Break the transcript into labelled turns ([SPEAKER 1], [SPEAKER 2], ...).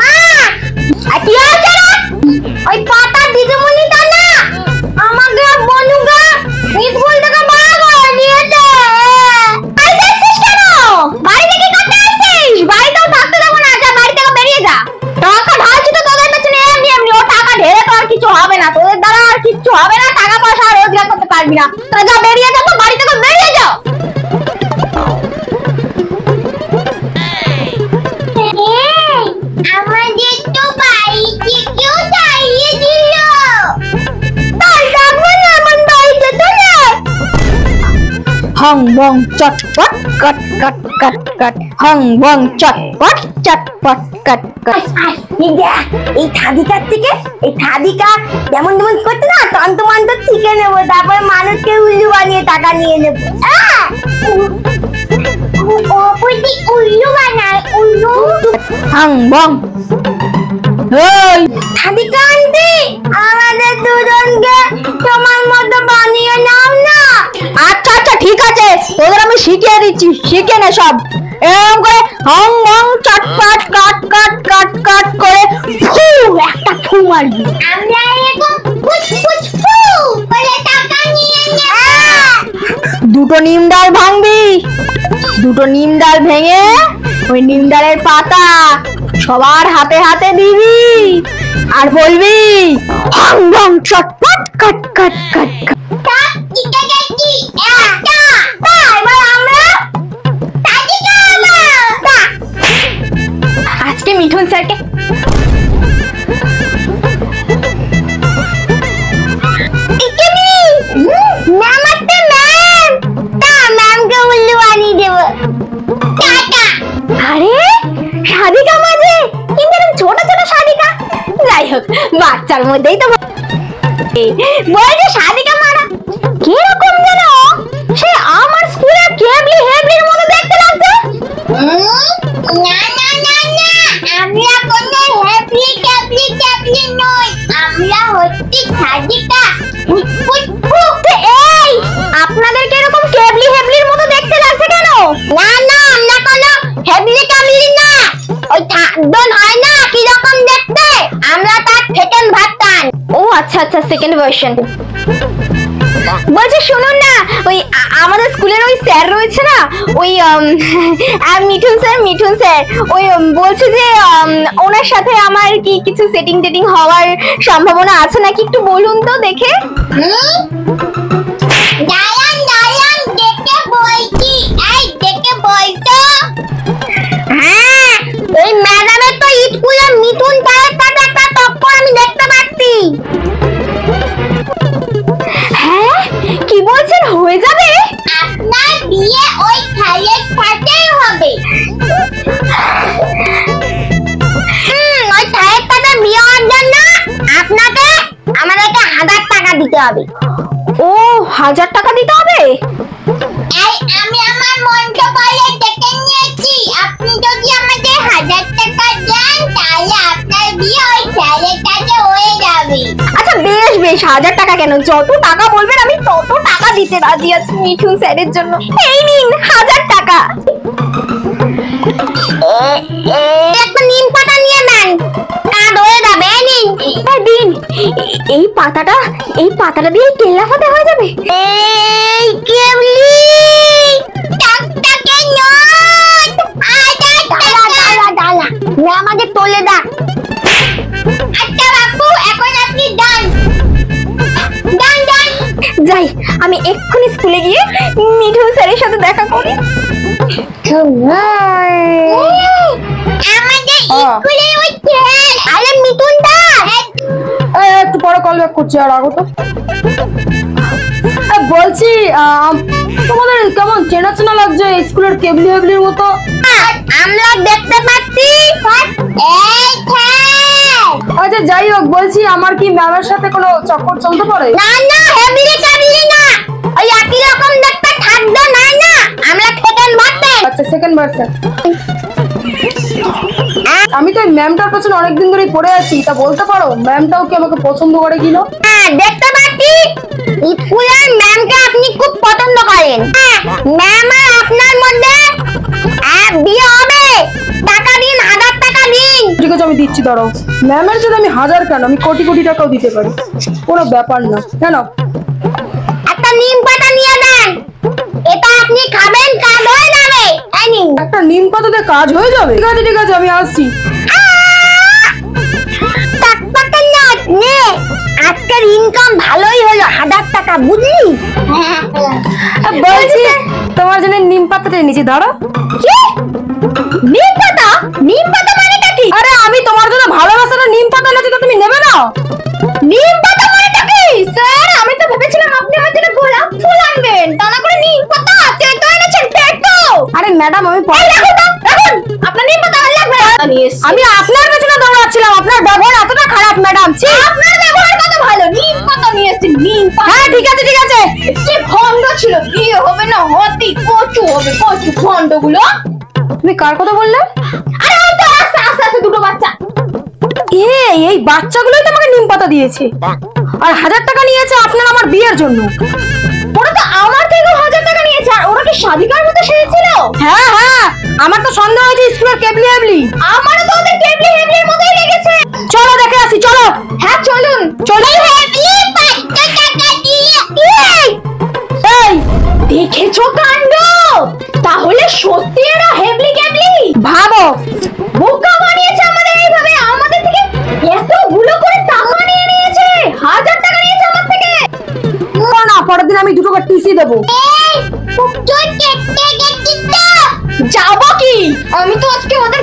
[SPEAKER 1] মা কি হয়েছে রে? ওই পাতা দিদিমণিটা না আমাকে বনুগা স্কুল থেকে বার করে দিয়েছে। আই যাচ্ছিস কেন? বাড়ি থেকে করতে আসছিস? বাড়িতেও থাকতে দেবো না, যা বাড়ি থেকে বেরিয়ে যা। টাকা ঢালছি তো তোদের পেছনে এমনি এমনি, ও টাকা ঢেলে তো আর কিছু হবে না, তোদের দ্বারা আর কিচ্ছু হবে না, টাকা পয়সা আর রোজগার করতে পারবি না। তোরা যা বেরিয়ে যা, তো বাড়ি থেকে বেরিয়ে যাও। আমাদের তো বাড়িতে কেউ তাড়িয়ে দিল। তাই যাবো না, আমার বাড়িতে তো না।
[SPEAKER 2] হং বং চটপট কট কট কট কট, হং বং চটপট চটপট কট কট।
[SPEAKER 1] এই থাদিকার থেকে এই থাদিকা যেমন যেমন করতে না তন্তমন্ত শিখে নেবো, তারপরে মানুষকে উল্লু বানিয়ে টাকা নিয়ে নেবো। উল্লু বানায় উল্লু।
[SPEAKER 2] হং বং ওই
[SPEAKER 1] থাদিকা আন্টি, আমাদের দুজনকে তোমার মতো বানিয়ে নাও না।
[SPEAKER 2] আচ্ছা আচ্ছা ঠিক আছে, তোদের আমি শিখিয়ে দিচ্ছি, শিখে নে সব। এরকম করে হং বং চটপট কট কট কট কট করে ফু একটা ফু মারবি।
[SPEAKER 1] আমরা এরকম ফুট ফুট ফু বলে টাকা নিয়ে নেব।
[SPEAKER 2] দুটো নিম ডাল ভাঙবি, দুটো নিম ডাল ভেঙে ওই নিম ডালের পাতা সবার হাতে হাতে দিবি আর বলবি হং বং চটপট কট কট কট কট। আজকে মিঠুন স্যারকে আরে সাদিকা মাঝে কিন্তু এরকম ছোট ছোট সাদিকা, যাই হোক বাচ্চার মধ্যেই তো বলছে সাদিকা মারা কিরকম যেন সে আমার স্কুলের কেবলি হেবলির মতো দেখতে লাগছে।
[SPEAKER 1] না না না না, আমরা কোনো হেবলি কেবলি কেবলি নই, আমরা হচ্ছি সাদিকা ফুট ফুট ফুট।
[SPEAKER 2] এই আপনাদেরকে এরকম কেবলি হেবলির মতো দেখতে লাগছে কেন?
[SPEAKER 1] না না, আমরা কোনো হেবলি কেবলি না, ওই থাকদন হয় না কি রকম দেখতে, আমরা তার সেকেন্ড ভার্সন।
[SPEAKER 2] ও আচ্ছা আচ্ছা, সেকেন্ড ভার্সন। বলছি শুনুন না, ওই আমাদের স্কুলের ওই স্যার রয়েছে না, ওই মিঠুন স্যার ওই বলছে যে ওনার সাথে আমার কি কিছু সেটিং টেটিং হওয়ার সম্ভাবনা আছে নাকি, একটু বলুন তো দেখে।
[SPEAKER 1] দাঁড়ান দাঁড়ান, দেখে বলছি, এই দেখে বলতো। হ্যাঁ, ওই ম্যাডামের তো স্কুলে মিঠুন স্যারের সাথে একটা টক্কর আমি দেখতে পাচ্ছি।
[SPEAKER 2] হ্যাঁ কি বলছেন, হয়ে যাবে?
[SPEAKER 1] আপনার বিয়ে ওই ছেলের সাথেই হবে। ওই ছেলের সাথে বিয়ে হওয়ার জন্য আপনাকে আমাদেরকে 1000 টাকা দিতে হবে।
[SPEAKER 2] ও 1000 টাকা দিতে হবে?
[SPEAKER 1] এই আমি আমার মনকে বলে ডেকে নিয়েছি, আপনি যদি আমাদের 1000 টাকা দেন তাহলে আপনার বিয়ে ওই ছেলের সাথে হয়ে যাবে।
[SPEAKER 2] আচ্ছা বেশ বেশ, 1000 টাকা কেন, যত টাকা বলবেন আমি তত টাকা দিতে রাজি আছি মিঠুন স্যারের জন্য। এই নিন 1000 টাকা।
[SPEAKER 1] একটা নিম পাতা নিয়ে নেন, কাজ হয়ে যাবে। নিন
[SPEAKER 2] দিন, এই পাতাটা দিয়ে কেল্লাফাতে হয়ে যাবে।
[SPEAKER 1] এই কেবলি টাকটাকে নোট 1000 টাকা আমাদের তোলে দাও। আচ্ছা বাপু, এখন আপনি ডান ডান ডান।
[SPEAKER 2] যাই, আমি এক্ষুনি স্কুলে গিয়ে মিঠুন স্যারের সাথে দেখা করি।
[SPEAKER 1] আমাদের স্কুলে ওই ছেলে, আরে মিঠুন দা,
[SPEAKER 2] একটু পরে কল ব্যাক করছি, আর আগো তো। বলছি তোমাদের কেমন চেনা চেনা লাগছে স্কুলের কেবলি হেবলির মতো।
[SPEAKER 1] আমরা দেখতে পাচ্ছি এই
[SPEAKER 2] আচ্ছা যাই হোক, বলছি আমার কি ম্যামের সাথে কোনো চক্কর চলতে পারে?
[SPEAKER 1] না না, হেবলি কেবলি না, ওই একই রকম দেখতে থাকতো না না, আমরা সেকেন্ড ভার্সন।
[SPEAKER 2] আচ্ছা সেকেন্ড ভার্সন। আমি তো ম্যামটার পেছনে অনেকদিন ধরেই পড়ে আছি, তা বলতে পারো ম্যামটাও কি আমাকে পছন্দ করে কিনা?
[SPEAKER 1] হ্যাঁ দেখতে পাচ্ছি স্কুলের ম্যামকে আপনি খুব পছন্দ করেন। ম্যাম আর আপনার মধ্যে বিয়ে হবে,
[SPEAKER 3] দিচ্ছি, দাঁড়াও। ম্যামের জন্য আমি 1000 কেন, আমি কোটি কোটি টাকাও দিতে পারি, কোনো ব্যাপার না। কেন?
[SPEAKER 1] একটা নিম পাতা নিয়ে নেন, এটা আপনি খাবেন, কাজ হয়ে যাবে। এই নিন।
[SPEAKER 3] একটা নিম পাতাতে কাজ হয়ে যাবে? ঠিক আছে ঠিক আছে, আমি আসছি।
[SPEAKER 1] টাকা না নে, আজকের ইনকাম ভালোই হলো, 1000 টাকা, বুঝলি?
[SPEAKER 3] বলছি তোমার জন্য নিম পাতাটা নিচে, দাঁড়াও।
[SPEAKER 1] কি? নিম পাতা? নিম পাতা মানেটা কি?
[SPEAKER 3] আরে আমি তোমার জন্য ভালোবাসাটা নিম পাতা এনেছি, তো তুমি নেবে না?
[SPEAKER 1] নিম পাতা মানেটা কি? স্যার, আমি তো ভেবেছিলাম আপনি আমার জন্য গোলাপ ফুল আনবেন, তা না করে নিম পাতা। তেতো এনেছেন, তেতো।
[SPEAKER 3] আরে ম্যাডাম, আমি
[SPEAKER 1] এই রাখুন তো, রাখুন। আপনার নিম পাতা আর লাগবে না।
[SPEAKER 3] আমি আপনার পেছনে দৌড়াচ্ছিলাম, আপনার ব্যবহার এতটা খারাপ ম্যাডাম।
[SPEAKER 1] আপনার ব্যবহার কত ভালো, নিম পাতা নিয়ে এসেছেন, নিম পাতা।
[SPEAKER 3] হ্যাঁ ঠিক আছে ঠিক আছে।
[SPEAKER 1] কি ভণ্ড ছিল, বিয়ে হবে না হতি, কচু হবে, কচু ভণ্ডগুলো।
[SPEAKER 3] তুমি কার কথা বললে?
[SPEAKER 1] আরে ওই তো আস্তে আস্তে আস্তে দুটো বাচ্চা।
[SPEAKER 3] এই বাচ্চাগুলোই তো আমাকে নিম পাতা দিয়েছে, আর 1000 টাকা নিয়েছে আপনার আমার বিয়ের জন্য।
[SPEAKER 1] ওরা তো আমার থেকেও 1000 টাকা নিয়েছে, আর ওরা কি শাদিকার মতো সেজেছিল?
[SPEAKER 3] হ্যাঁ হ্যাঁ, আমার তো সন্দেহ হয়েছে স্কুলের কেবলি হেবলি।
[SPEAKER 1] আমারও তো ওদের কেবলি হেবলির মতোই লেগেছে।
[SPEAKER 3] চলো দেখে আসি, চলো।
[SPEAKER 1] হ্যাঁ চলুন।
[SPEAKER 3] চলো।
[SPEAKER 1] হেবলি 5 টাকা দিয়ে।
[SPEAKER 3] এই
[SPEAKER 1] দেখেছো কাণ্ড? তাহলে সত্যি এরা হেবলি কেবলি।
[SPEAKER 3] ভাবো,
[SPEAKER 1] বোকা বানিয়েছে আমাদের এইভাবে, আমাদের থেকে এতগুলো করে টাকা নিয়ে নিয়েছে, 1000 টাকা নিয়েছে আমার থেকে।
[SPEAKER 3] না, পরের দিন আমি 2 টাকা টিসি দেবো।
[SPEAKER 1] যাবো কি? আমি তো আজকে ওদের